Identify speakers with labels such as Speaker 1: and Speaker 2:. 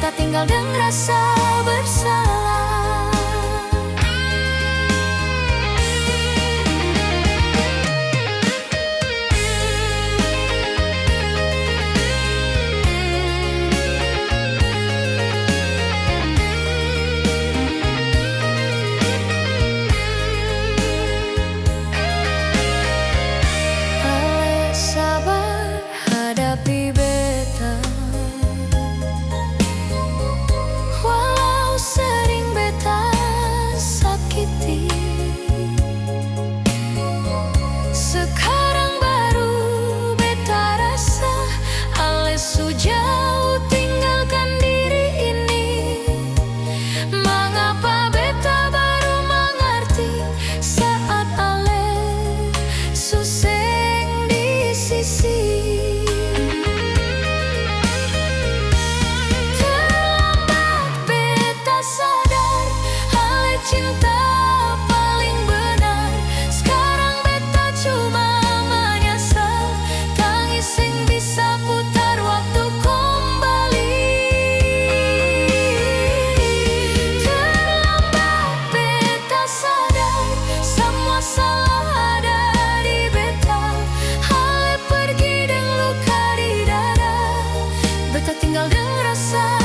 Speaker 1: Beta tinggal dengan rasa bersalah. Ale sabar hadapi beta, walau sering beta sakiti. Sekarang baru beta rasa ale su jauh tinggalkan diri ini. Mengapa beta baru mengerti saat ale suseng di sisi. Terlambat beta sadar ale cinta paling benar. Sekarang beta cuma menyesal tangis sing bisa putar waktu kembali. Terlambat beta sadar semua salah ada di beta. Ale pergi dengan luka di dada, beta tinggal dengan rasa